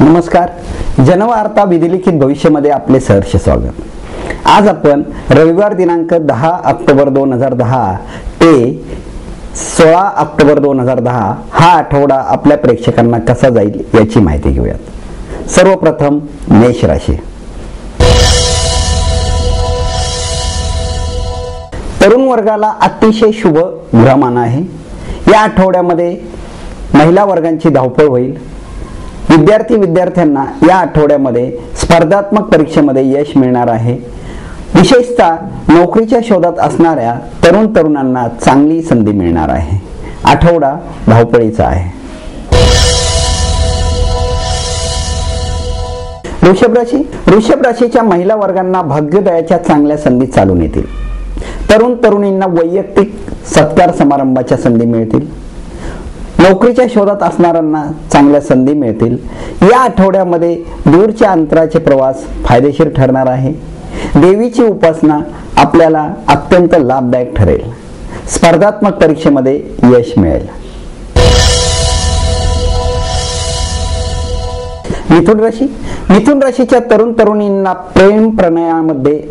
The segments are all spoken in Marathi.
नमस्कार. जनवार्ता विधिलिखित भविष्यामध्ये आपले सहर्ष स्वागत. आज आपण रविवार दिनांक 10 ऑक्टोबर 2010 ते 16 ऑक्टोबर 2010 हा आठवडा आपल्या प्रेक्षकांना कसा जाईल याची माहिती घेऊयात. सर्वप्रथम मेष राशी. तरुण वर्गाला अतिशय शुभ ग्रहमान आहे. या आठवड्यामध्ये महिला वर्गांची धावपळ होईल. विद्यार्थ्यांना या आठवड्यामध्ये स्पर्धात्मक परीक्षेमध्ये यश मिळणार आहे. विशेषतः नोकरीच्या शोधात असणाऱ्या तरुणांना चांगली संधी मिळणार आहे. आठवडा धावपळीचा आहे. वृषभ राशीच्या महिला वर्गांना भाग्योदयाच्या चांगल्या संधी चालून येतील. तरुणींना वैयक्तिक सत्कार समारंभाच्या संधी मिळतील. नोकरीच्या शोधात असणाऱ्यांना चांगल्या संधी मिळतील. या आठवड्यामध्ये दूरच्या अंतराचे प्रवास फायदेशीर ठरणार आहे. देवीची उपासना आपल्याला अत्यंत लाभदायक ठरेल. स्पर्धात्मक परीक्षेमध्ये यश मिळेल. मिथुन राशीच्या तरुणींना प्रेम प्रणयामध्ये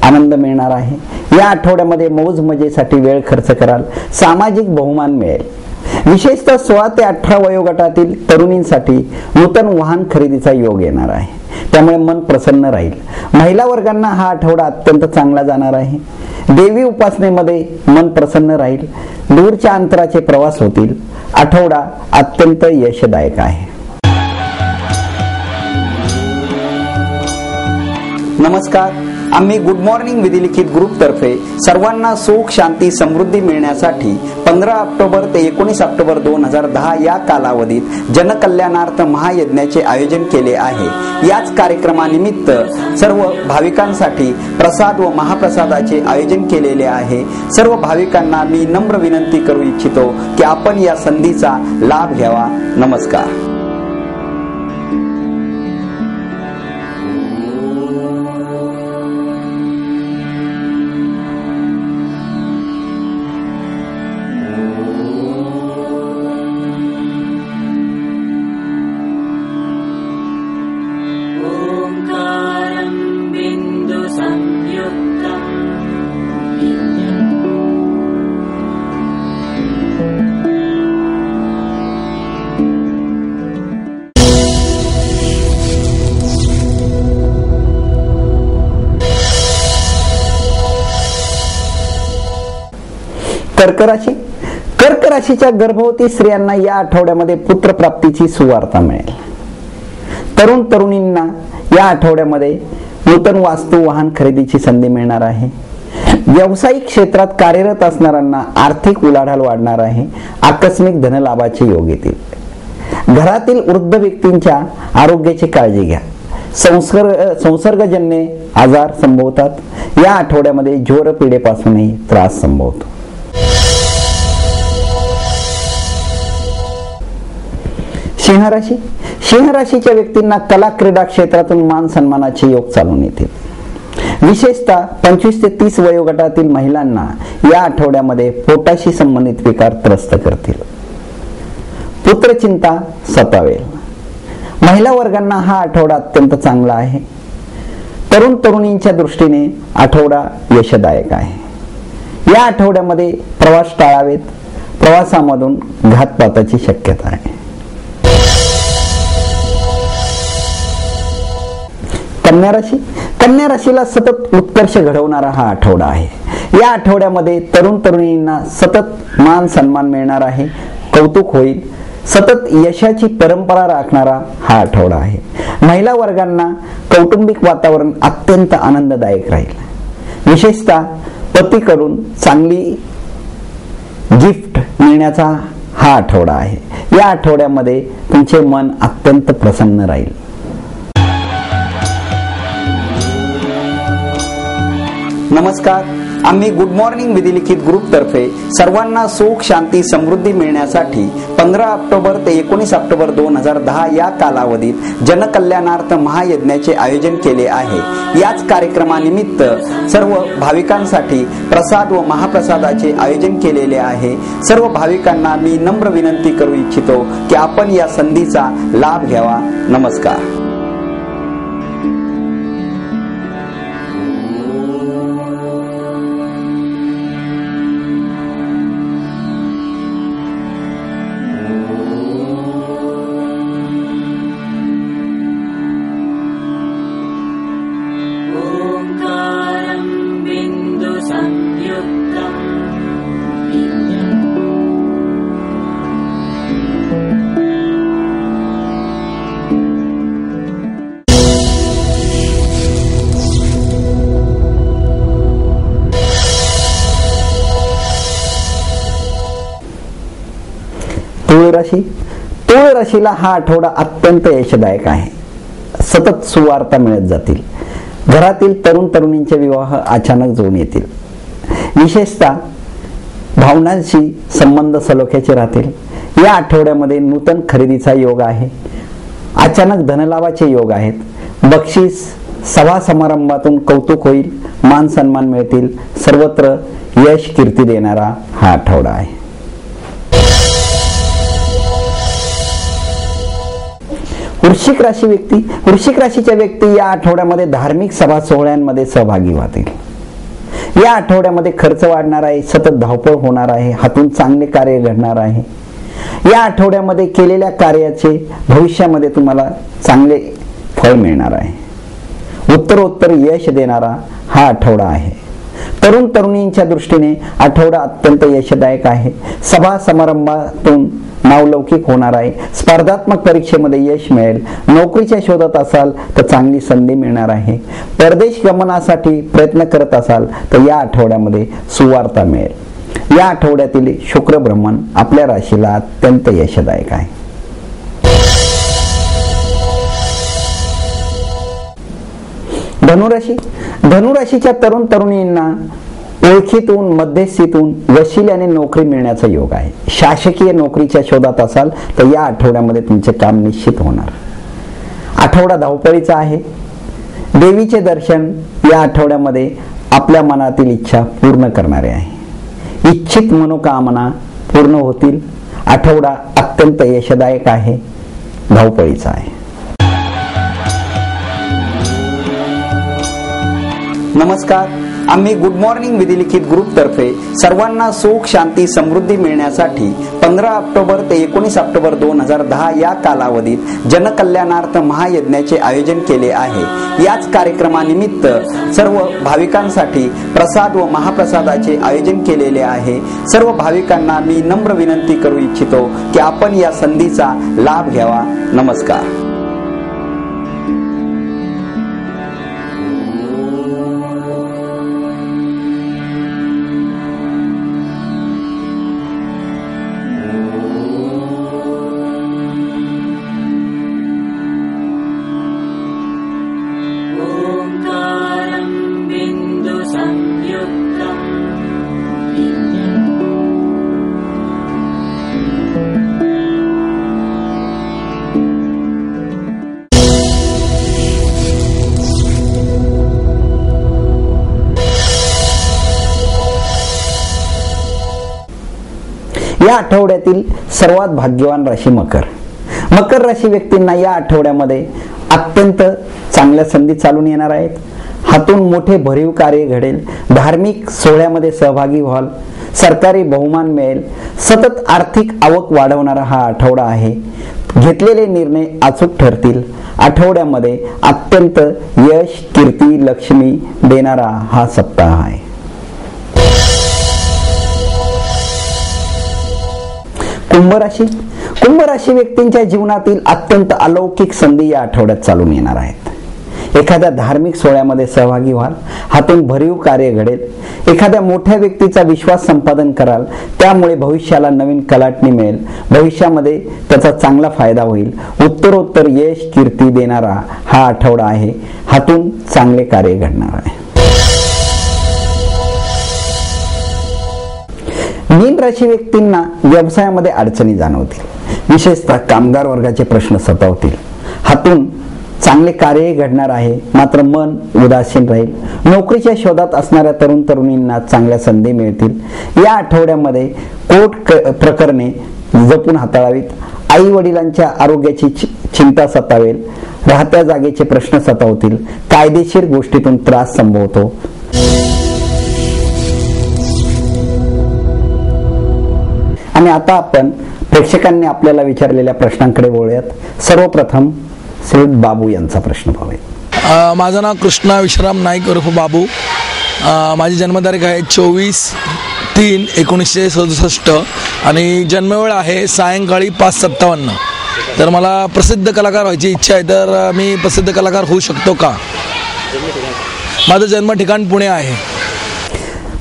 आनंद मिळणार आहे. या आठवड्यामध्ये मौज मजेसाठी वेळ खर्च कराल. सामाजिक बहुमान मिळेल. विशेषतः 16 ते 18 वयोगटातील तरुणींसाठी नूतन वाहन खरेदीचा योग येणार आहे. त्यामुळे मन प्रसन्न राहील. महिला वर्गांना हा आठवडा अत्यंत चांगला जाणार आहे. देवी उपासनेमध्ये मन प्रसन्न राहील. दूरच्या अंतराचे प्रवास होतील. आठवडा अत्यंत यशदायक आहे. नमस्कार. आम्ही गुड मॉर्निंग विधिलिखित ग्रुप तर्फे सर्वांना सुख शांती समृद्धी मिळण्यासाठी 15 ऑक्टोबर ते 19 ऑक्टोबर 2010 या कालावधीत जनकल्याणार्थ महायज्ञाचे आयोजन केले आहे. याच कार्यक्रमानिमित्त सर्व भाविकांसाठी प्रसाद व महाप्रसादाचे आयोजन केलेले आहे. सर्व भाविकांना मी नम्र विनंती करू इच्छितो की आपण या संधीचा लाभ घ्यावा. नमस्कार. कर्क राशीच्या गर्भवती स्त्रियांना या आठवड्यामध्ये पुत्रप्राप्तीची सुवार्ता मिळेल. तरुणींना या आठवड्यामध्ये नूतन वास्तू वाहन खरेदीची संधी मिळणार आहे. व्यावसायिक क्षेत्रात कार्यरत असणाऱ्यांना आर्थिक उलाढाल वाढणार आहे. आकस्मिक धनलाभाचे योग येतील. घरातील वृद्ध व्यक्तींच्या आरोग्याची काळजी घ्या. संसर्गजन्य आजार संभवतात. या आठवड्यामध्ये ज्वरपीडेपासूनही त्रास संभवतो. सिंह राशीच्या व्यक्तींना कला क्रीडा क्षेत्रातून मान सन्मानाचे योग चालून येतील. विशेषतः 25 ते 30 वयोगटातील महिलांना या आठवड्यामध्ये पोटाशी संबंधित विकार त्रस्त करतील. पुत्रचिंता सतावेल. महिला वर्गांना हा आठवडा अत्यंत चांगला आहे. तरुणींच्या दृष्टीने आठवडा यशदायक आहे. या आठवड्यामध्ये प्रवास टाळावेत. प्रवासामधून घातपाताची शक्यता आहे. कन्या राशीला सतत उत्कर्ष घडवणारा हा आठवडा आहे. या आठवड्यामध्ये तरुणींना सतत मान सन्मान मिळणार आहे. कौतुक होईल. सतत यशाची परंपरा राखणारा हा आठवडा आहे. महिला वर्गांना कौटुंबिक वातावरण अत्यंत आनंददायक राहील. विशेषतः पतीकडून चांगली गिफ्ट मिळण्याचा हा आठवडा आहे. या आठवड्यामध्ये तुमचे मन अत्यंत प्रसन्न राहील. नमस्कार. आम्ही गुड मॉर्निंग विधिलिखित ग्रुप तर्फे सर्वांना सुख शांती समृद्धी मिळण्यासाठी 15 ऑक्टोबर ते 19 ऑक्टोबर 2010 या कालावधीत जनकल्याणार्थ महायज्ञाचे आयोजन केले आहे। याच कार्यक्रमानिमित्त सर्व भाविकांसाठी प्रसाद व महाप्रसादाचे आयोजन केलेले आहे। सर्व भाविकांना मी नम्र विनंती करू इच्छितो की आपण या संधीचा लाभ घ्यावा। नमस्कार। तुळ राशीला हा आठवडा अत्यंत यशदायक आहे। सतत सुवार्ता मिळत जातील। घरातील तरुण तरुणींचे विवाह अचानक जुळून येतील। विशेषतः भावनांशी संबंध सलोख्याचे राहतील। या आठवड्यामध्ये नूतन खरेदीचा योग आहे। अचानक धनलाभाचे योग आहेत। बक्षीस सभा समारंभातून कौतुक होईल। मान सन्मान मिळतील। सर्वत्र यश कीर्ती देणारा हा आठवडा आहे। वृश्चिक राशीच्या व्यक्ती या आठवड्यामध्ये धार्मिक सभा सोहळ्यांमध्ये सहभागी होतील। या आठवड्यामध्ये खर्च वाढणार आहे। सतत धावपळ होणार आहे। हातून चांगले कार्य घडणार आहे। या आठवड्यामध्ये केलेल्या कार्याचे भविष्यामध्ये तुम्हाला चांगले फळ मिळणार आहे। उत्तरोत्तर यश देणारा हा आठवडा आहे। तरुण तरुणींच्या दृष्टीने आठवडा अत्यंत यशदायक आहे। सभा समारंभातून नावलौकिक होणार आहे। स्पर्धात्मक परीक्षेमध्ये यश मिळेल। नोकरीच्या शोधात असाल तर चांगली संधी मिळणार आहे। परदेश गमनासाठी प्रयत्न करत असाल तर या आठवड्यामध्ये सुवार्ता मिळेल। या आठवड्यातील शुक्र भ्रमण आपल्या राशीला अत्यंत यशदायक आहे। धनुराशीच्या तरुण तरुणींना ओळखीतून मध्यस्थीतून वशिल्याने नोकरी मिळण्याचा योग आहे। शासकीय नोकरीच्या शोधात असाल तर या आठवड्यामध्ये तुमचे काम निश्चित होणार। आठवडा धावपळीचा आहे। देवीचे दर्शन या आठवड्यामध्ये आपल्या मनातील इच्छा पूर्ण करणारे आहे। इच्छित मनोकामना पूर्ण होतील। आठवडा अत्यंत यशदायक आहे। धावपळीचा आहे। नमस्कार। आम्ही गुड मॉर्निंग विधिलिखित ग्रुप तर्फे सर्वांना सुख शांती समृद्धी मिळण्यासाठी 15 ऑक्टोबर ते 19 ऑक्टोबर 2010 या कालावधीत जनकल्याणार्थ महायज्ञाचे आयोजन केले आहे। याच कार्यक्रमानिमित्त सर्व भाविकांसाठी प्रसाद व महाप्रसादाचे आयोजन केलेले आहे। सर्व भाविकांना मी नम्र विनंती करू इच्छितो की आपण या संधीचा लाभ घ्यावा। नमस्कार। या आठवड्यातील सर्वात भाग्यवान राशी मकर राशी व्यक्तींना या आठवड्यामध्ये अत्यंत चांगल्या संधी चालून येणार आहेत। हातून मोठे भरीव कार्य घडेल। धार्मिक सोहळ्यामध्ये सहभागी व्हाल। सरकारी बहुमान मिळेल। सतत आर्थिक आवक वाढवणारा हा आठवडा आहे। घेतलेले निर्णय अचूक ठरतील। आठवड्यामध्ये अत्यंत यश कीर्ती लक्ष्मी देणारा हा सप्ताह आहे। कुंभ राशी व्यक्तींच्या जीवनातील अत्यंत अलौकिक संधी या आठवड्यात चालून येणार आहेत। एखाद्या धार्मिक सोहळ्यामध्ये सहभागी व्हाल। हातून भरीव कार्य घडेल। एखाद्या मोठ्या व्यक्तीचा विश्वास संपादन कराल। त्यामुळे भविष्याला नवीन कलाटणी मिळेल। भविष्यामध्ये त्याचा चांगला फायदा होईल। उत्तरोत्तर यश कीर्ती देणारा हा आठवडा आहे। हातून चांगले कार्य घडणार आहे। मीन राशी व्यक्तींना व्यवसायामध्ये अडचणी जाणवतील, विशेषतः कामगार वर्गाचे प्रश्न सतावतील. हातून चांगले कार्यही घडणार आहे, मात्र मन उदासीन राहील. नोकरीच्या शोधात असणाऱ्या तरुण तरुणींना चांगल्या संधी मिळतील. या आठवड्यामध्ये कोर्ट प्रकरणे जपून हाताळावीत. आई वडिलांच्या आरोग्याची चिंता सतावेल. राहत्या जागेचे प्रश्न सतावतील. कायदेशीर गोष्टीतून त्रास संभवतो. आणि आता आपण प्रेक्षकांनी आपल्याला विचारलेल्या प्रश्नांकडे वळूयात. सर्वप्रथम श्री बाबू यांचा प्रश्न पाहूया. माझं नाव कृष्णा विश्राम नाईक उर्फ बाबू. माझी जन्मतारीख आहे 24/3/1967 आणि जन्मवेळ आहे सायंकाळी 5:57. तर मला प्रसिद्ध कलाकार व्हायची इच्छा आहे, तर मी प्रसिद्ध कलाकार होऊ शकतो का? माझं जन्म ठिकाण पुणे आहे.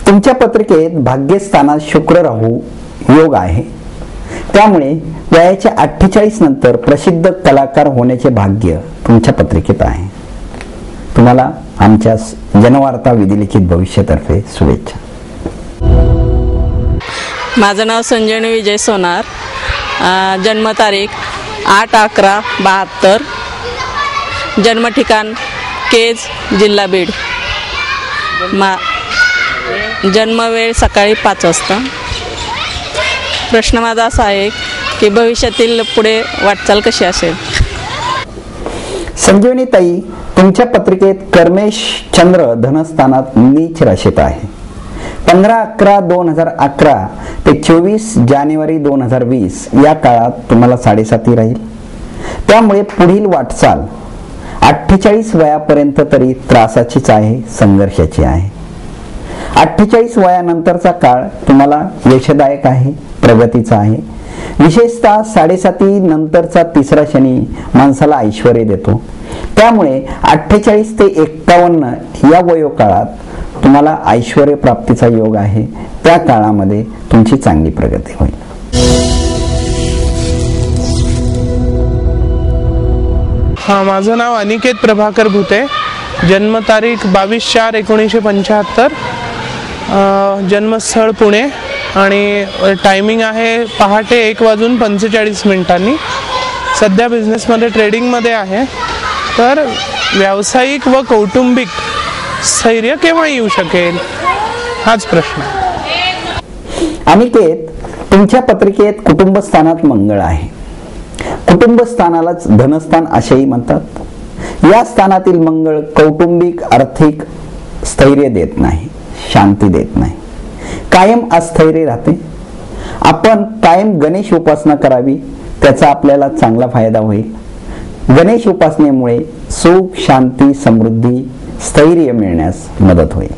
तुमच्या पत्रिकेत भाग्यस्थानात शुक्र राहू योग आहे, त्यामुळे वयाच्या 48 नंतर प्रसिद्ध कलाकार होण्याचे भाग्य तुमच्या पत्रिकेत आहे. तुम्हाला आमच्या जनवार्ता विधिलिखित भविष्यातर्फे शुभेच्छा. माझं नाव संजनी विजय सोनार. जन्मतारीख 8/11/72. जन्म ठिकाण केज, जिल्हा बीड. जन्मवेळ सकाळी 5 वाजता. प्रश्न माझा असा आहे की भविष्यातील पुढे वाटचाल कशी असेल? संजीवनी ताई, तुमच्या पत्रिकेत कर्मेश चंद्र धनस्थानात नीच राशीत आहे. 15/11/2011 ते 24 जानेवारी 2020 या काळात तुम्हाला 7.5 राहील. त्यामुळे पुढील वाटचाल 48 वयापर्यंत तरी त्रासाचीच आहे, संघर्षाची आहे. 48 वयानंतरचा काळ तुम्हाला यशदायक आहे, प्रगतीचा आहे. विशेषतः 7.5 नंतरचा तिसरा शनी माणसाला ऐश्वर्य देतो. त्यामुळे 48 ते 51 या वयोकाळात तुम्हाला ऐश्वर्य प्राप्तीचा योग आहे. त्या काळामध्ये तुमची चांगली प्रगती होईल. माझं नाव अनिकेत प्रभाकर भुते. जन्मतारीख 22/4/1975. जन्मस्थळ पुणे आणि टायमिंग आहे पहाटे 1:45 सध्या बिझनेसमध्ये ट्रेडिंगमध्ये आहे. तर व्यावसायिक व कौटुंबिक स्थैर्य केव्हा येऊ शकेल, हाच प्रश्न. अनिकेत, तुमच्या पत्रिकेत कुटुंब स्थानात मंगळ आहे. कुटुंब स्थानालाच धनस्थान असेही म्हणतात. या स्थानातील मंगळ कौटुंबिक आर्थिक स्थैर्य देत नाही, शांती देत नाही, कायम अस्थैर्य राहते. आपण कायम गणेश उपासना करावी, त्याचा आपल्याला चांगला फायदा होईल. गणेश उपासनेमुळे सुख, शांती, समृद्धी, स्थैर्य मिळण्यास मदत होईल.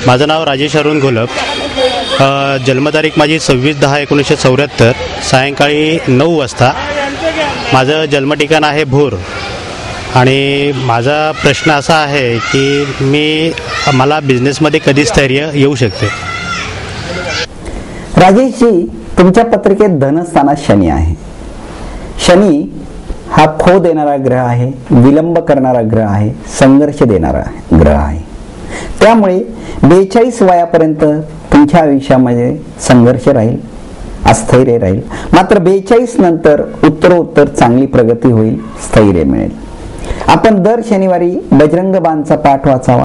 माझं नाव राजेश अरुण घोलप. जन्मतारीख माझी 26/10/1974 सायंकाळी 9 वाजता. माझं जन्मठिकाण आहे भोर. आणि माझा प्रश्न असा आहे की मला बिझनेसमध्ये कधी स्थैर्य येऊ शकते? राजेशजी, तुमच्या पत्रिकेत धनस्थानात शनी आहे. शनी हा खो देणारा ग्रह आहे, विलंब करणारा ग्रह आहे, संघर्ष देणारा ग्रह आहे. त्यामुळे 42 वयापर्यंत तुमच्या आयुष्यामध्ये संघर्ष राहील, अस्थैर्य राहील. मात्र 42 नंतर उत्तरोत्तर चांगली प्रगती होईल, स्थैर्य मिळेल. आपण दर शनिवारी बजरंग बाणचा पाठ वाचावा.